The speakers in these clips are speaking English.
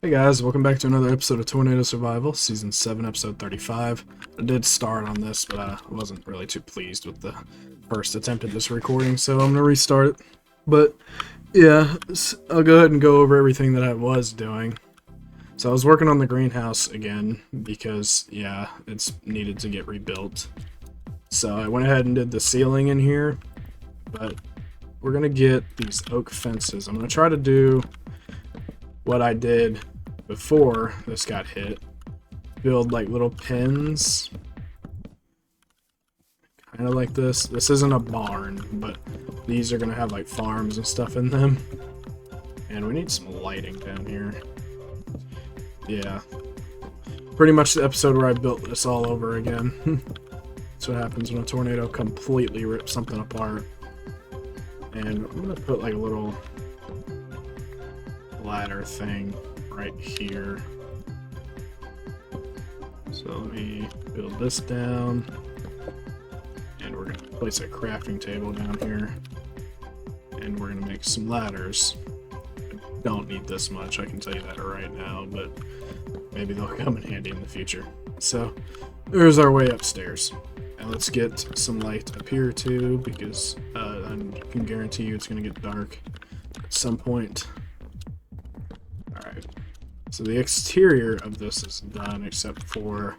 Hey guys, welcome back to another episode of Tornado Survival, Season 7, Episode 35. I did start on this, but I wasn't really too pleased with the first attempt at this recording, so I'm going to restart it. But, yeah, I'll go ahead and go over everything that I was doing. So I was working on the greenhouse again, because, yeah, it's needed to get rebuilt. So I went ahead and did the ceiling in here, but we're going to get these oak fences. I'm going to try to do what I did before this got hit. Build like little pins. Kind of like this. This isn't a barn, but these are going to have like farms and stuff in them. And we need some lighting down here. Yeah. Pretty much the episode where I built this all over again. That's what happens when a tornado completely rips something apart. And I'm going to put like a little ladder thing right here. So let me build this down, and we're going to place a crafting table down here, and we're going to make some ladders. I don't need this much, I can tell you that right now, but maybe they'll come in handy in the future. So there's our way upstairs. And let's get some light up here too, because I can guarantee you it's going to get dark at some point. Alright, so the exterior of this is done except for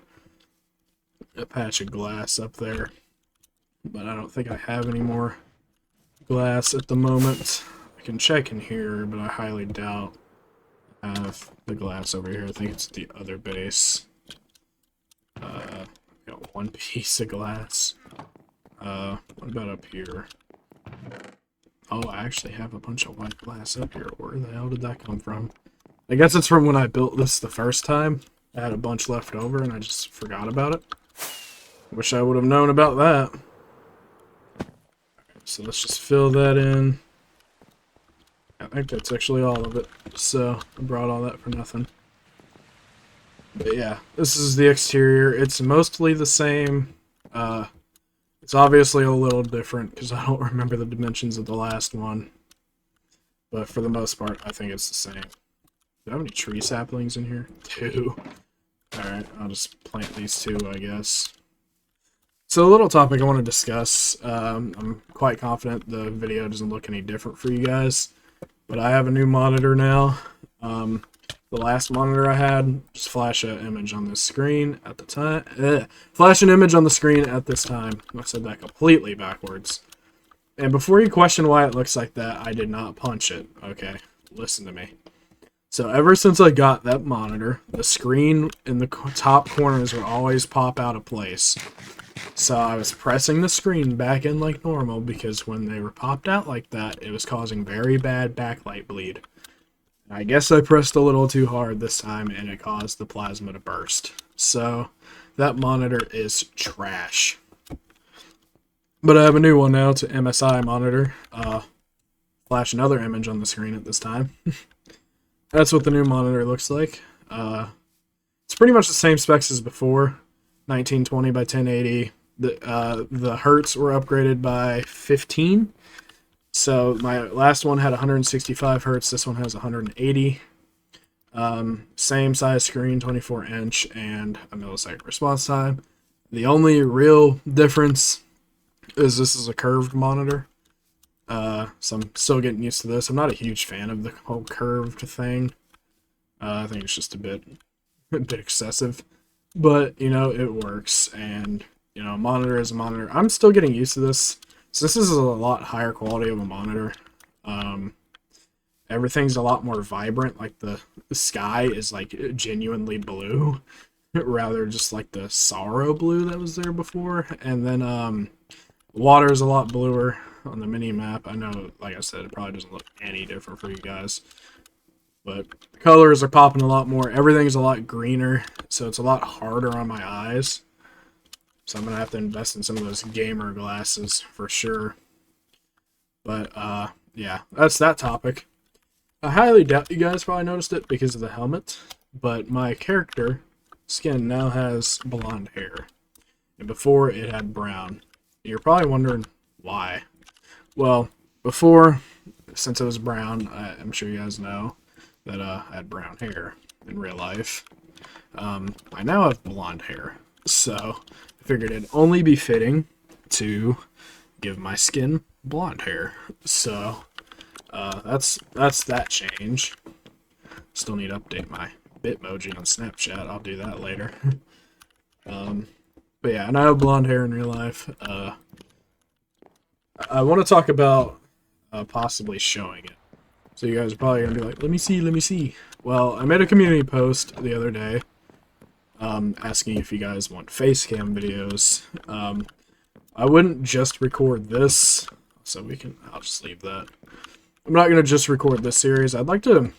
a patch of glass up there. But I don't think I have any more glass at the moment. I can check in here, but I highly doubt I have the glass over here. I think it's the other base. Got one piece of glass. What about up here? Oh, I actually have a bunch of white glass up here. Where the hell did that come from? I guess it's from when I built this the first time. I had a bunch left over and I just forgot about it. Wish I would have known about that. So let's just fill that in. I think that's actually all of it. So I brought all that for nothing. But yeah, this is the exterior. It's mostly the same. It's obviously a little different because I don't remember the dimensions of the last one. But for the most part, I think it's the same. Do I have any tree saplings in here? 2. Alright, I'll just plant these 2, I guess. So a little topic I want to discuss. I'm quite confident the video doesn't look any different for you guys. But I have a new monitor now. The last monitor I had, just flash an image on the screen at the time. Flash an image on the screen at this time. I said that completely backwards. And before you question why it looks like that, I did not punch it. Okay, listen to me. So ever since I got that monitor, the screen in the top corners would always pop out of place. So I was pressing the screen back in like normal because when they were popped out like that, it was causing very bad backlight bleed. I guess I pressed a little too hard this time and it caused the plasma to burst. So that monitor is trash. But I have a new one now. It's an MSI monitor. Flash another image on the screen at this time. That's what the new monitor looks like. It's pretty much the same specs as before. 1920 by 1080. The hertz were upgraded by 15. So my last one had 165 hertz. This one has 180. Same size screen, 24-inch, and a millisecond response time. The only real difference is this is a curved monitor. So I'm still getting used to this. I'm not a huge fan of the whole curved thing. I think it's just a bit excessive. But, you know, it works. And, you know, a monitor is a monitor. I'm still getting used to this. So this is a lot higher quality of a monitor. Everything's a lot more vibrant. Like the sky is like genuinely blue. Rather just like the sorrow blue that was there before. And then water is a lot bluer on the mini map. I know, like I said, it probably doesn't look any different for you guys. But the colors are popping a lot more. Everything's a lot greener. So it's a lot harder on my eyes. So I'm going to have to invest in some of those gamer glasses for sure. But, yeah, that's that topic. I highly doubt you guys probably noticed it because of the helmet. But my character skin now has blonde hair. And before, it had brown. You're probably wondering why. Well, before, since it was brown, I'm sure you guys know that I had brown hair. in real life. I now have blonde hair, so I figured it'd only be fitting to give my skin blonde hair. So that's that change. Still need to update my Bitmoji on Snapchat. I'll do that later. But yeah, and I have blonde hair in real life. I want to talk about possibly showing it. So you guys are probably going to be like, let me see, let me see. Well, I made a community post the other day asking if you guys want face cam videos. I wouldn't just record this, so I'll just leave that. I'm not going to just record this series. I'd like to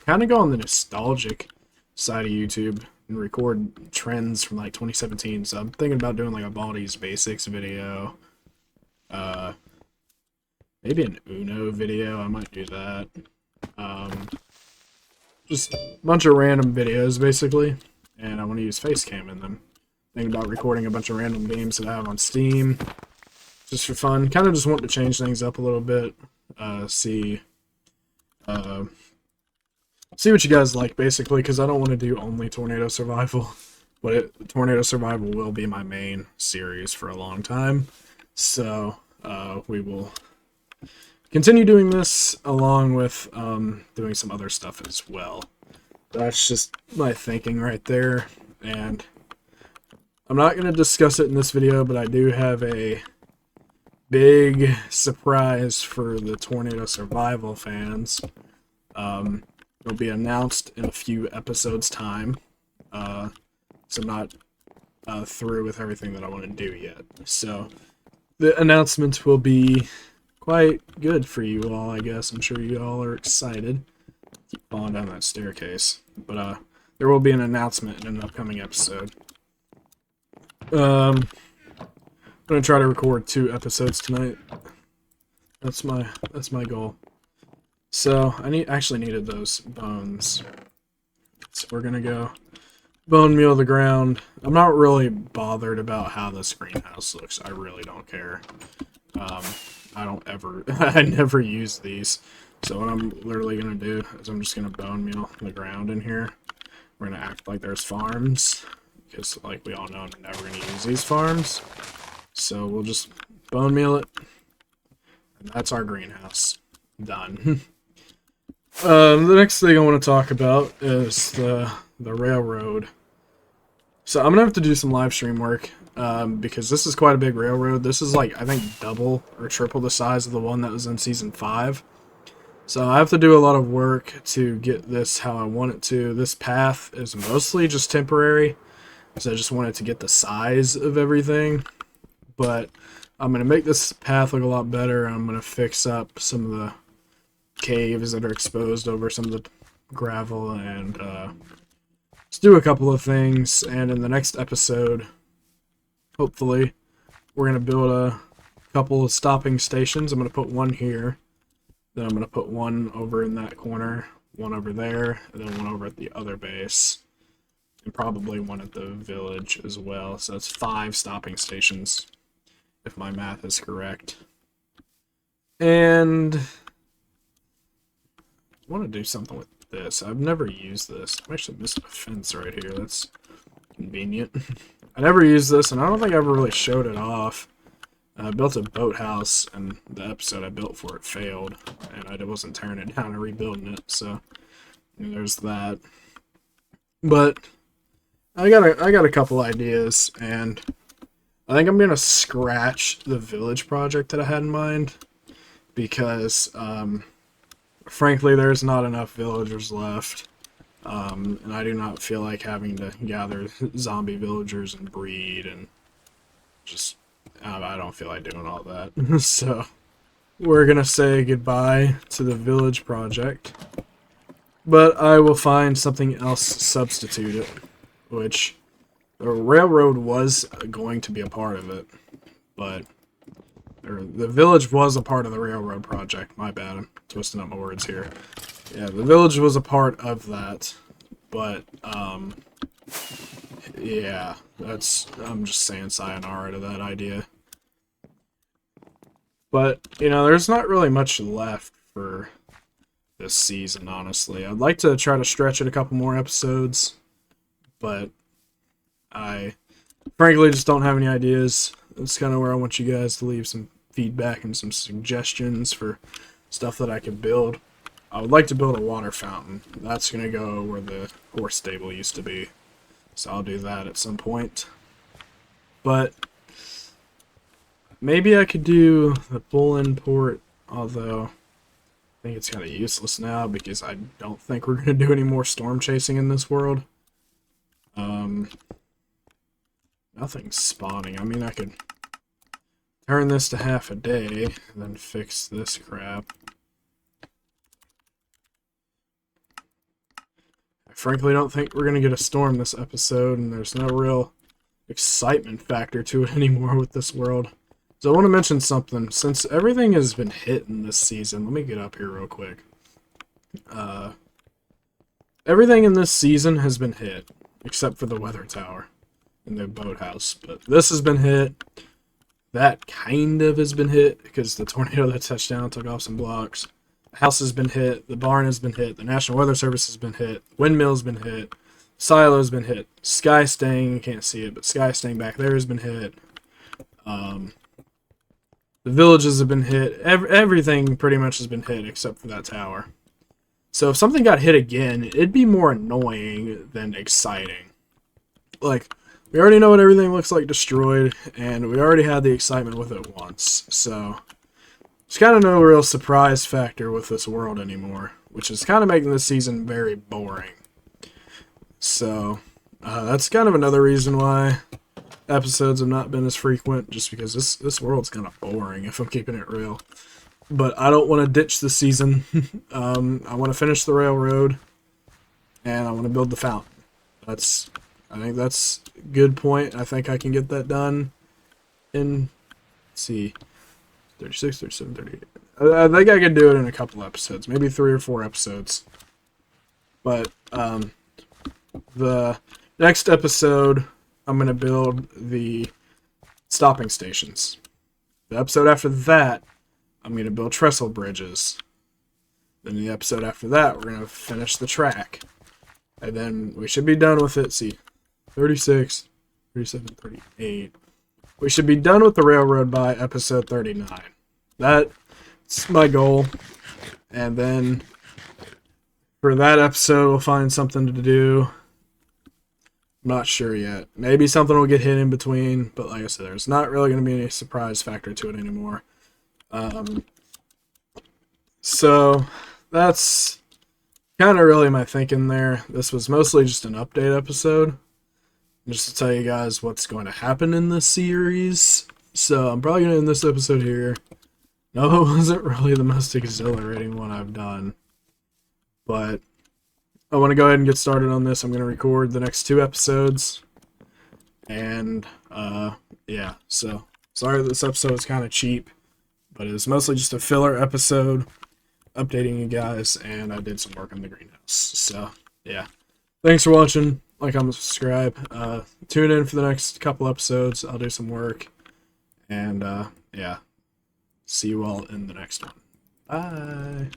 kind of go on the nostalgic side of YouTube and record trends from like 2017. So I'm thinking about doing like a Baldi's Basics video. Maybe an Uno video. I might do that. Just a bunch of random videos, basically. And I want to use Facecam in them. Thinking about recording a bunch of random games that I have on Steam. Just for fun. Kind of just want to change things up a little bit. See what you guys like, basically, because I don't want to do only Tornado Survival. But Tornado Survival will be my main series for a long time. So, we will continue doing this along with doing some other stuff as well. That's just my thinking right there, and I'm not going to discuss it in this video, but I do have a big surprise for the Tornado Survival fans. It'll be announced in a few episodes' time, so I'm not through with everything that I want to do yet. So the announcement will be quite good for you all, I guess. I'm sure you all are excited. Keep falling down that staircase. But there will be an announcement in an upcoming episode. I'm gonna try to record 2 episodes tonight. That's my goal. So I actually needed those bones. So we're gonna go bone meal the ground. I'm not really bothered about how this greenhouse looks. I really don't care. I never use these. So what I'm literally gonna do is I'm just gonna bone meal the ground in here. We're gonna act like there's farms, because like we all know I'm never gonna use these farms. So we'll just bone meal it, and that's our greenhouse. Done. The next thing I want to talk about is the railroad. So I'm gonna have to do some live stream work because this is quite a big railroad. This is like I think double or triple the size of the one that was in season 5. So I have to do a lot of work to get this how I want it to. This path is mostly just temporary, so I just wanted to get the size of everything. But I'm going to make this path look a lot better. I'm going to fix up some of the caves that are exposed over some of the gravel and just do a couple of things. And in the next episode, hopefully, we're going to build a couple of stopping stations. I'm going to put one here. Then I'm going to put one over in that corner, one over there, and then one over at the other base. And probably one at the village as well. So that's 5 stopping stations, if my math is correct. And I want to do something with this. I've never used this. I'm actually missing a fence right here. That's convenient. I never used this, and I don't think I ever really showed it off. I built a boathouse, and the episode I built for it failed, and I wasn't tearing it down and rebuilding it, so there's that. But I got a couple ideas, and I think I'm gonna scratch the village project that I had in mind because, frankly, there's not enough villagers left, and I do not feel like having to gather zombie villagers and breed and just. I don't feel like doing all that. So, we're going to say goodbye to the village project. But I will find something else to substitute it. Which, the railroad was going to be a part of it. But, the village was a part of the railroad project. My bad, I'm twisting up my words here. Yeah, the village was a part of that. But, yeah, I'm just saying sayonara to that idea. But, there's not really much left for this season, honestly. I'd like to try to stretch it a couple more episodes, but I frankly just don't have any ideas. It's kind of where I want you guys to leave some feedback and some suggestions for stuff that I could build. I would like to build a water fountain. That's going to go where the horse stable used to be. So I'll do that at some point. But maybe I could do the bull import, although I think it's kind of useless now because I don't think we're going to do any more storm chasing in this world. Nothing's spawning. I mean, I could turn this to half a day and then fix this crap. I frankly don't think we're going to get a storm this episode, and there's no real excitement factor to it anymore with this world. So I want to mention something. Since everything has been hit in this season, let me get up here real quick. Everything in this season has been hit, except for the weather tower and the boathouse. But this has been hit. That kind of has been hit because the tornado that touched down took off some blocks. The house has been hit. The barn has been hit. The National Weather Service has been hit. Windmill's been hit. Silo's been hit. Sky staying, you can't see it, but sky staying back there has been hit. The villages have been hit. Everything pretty much has been hit except for that tower. So if something got hit again, it'd be more annoying than exciting. Like, we already know what everything looks like destroyed, and we already had the excitement with it once. So there's kind of no real surprise factor with this world anymore, which is kind of making this season very boring. So that's kind of another reason why episodes have not been as frequent, just because this world's kind of boring, if I'm keeping it real. But I don't want to ditch the season. I want to finish the railroad, and I want to build the fountain. I think that's a good point. I think I can get that done in, let's see, 36, 37, 38. I think I could do it in a couple episodes, maybe 3 or 4 episodes. But the next episode, I'm going to build the stopping stations. The episode after that, I'm going to build trestle bridges. Then the episode after that, we're going to finish the track. And then we should be done with it. See, 36, 37, 38. We should be done with the railroad by episode 39. That's my goal. And then for that episode, we'll find something to do. I'm not sure yet. Maybe something will get hit in between. But like I said, there's not really going to be any surprise factor to it anymore. So that's kind of really my thinking there. This was mostly just an update episode, just to tell you guys what's going to happen in this series. So I'm probably going to end this episode here. No, it wasn't really the most exhilarating one I've done, but I want to go ahead and get started on this. I'm going to record the next 2 episodes, and yeah, so sorry this episode was kind of cheap, but it was mostly just a filler episode updating you guys, and I did some work on the greenhouse. So yeah, thanks for watching. Like, comment, subscribe. Tune in for the next couple episodes. I'll do some work, and yeah, see you all in the next one. Bye.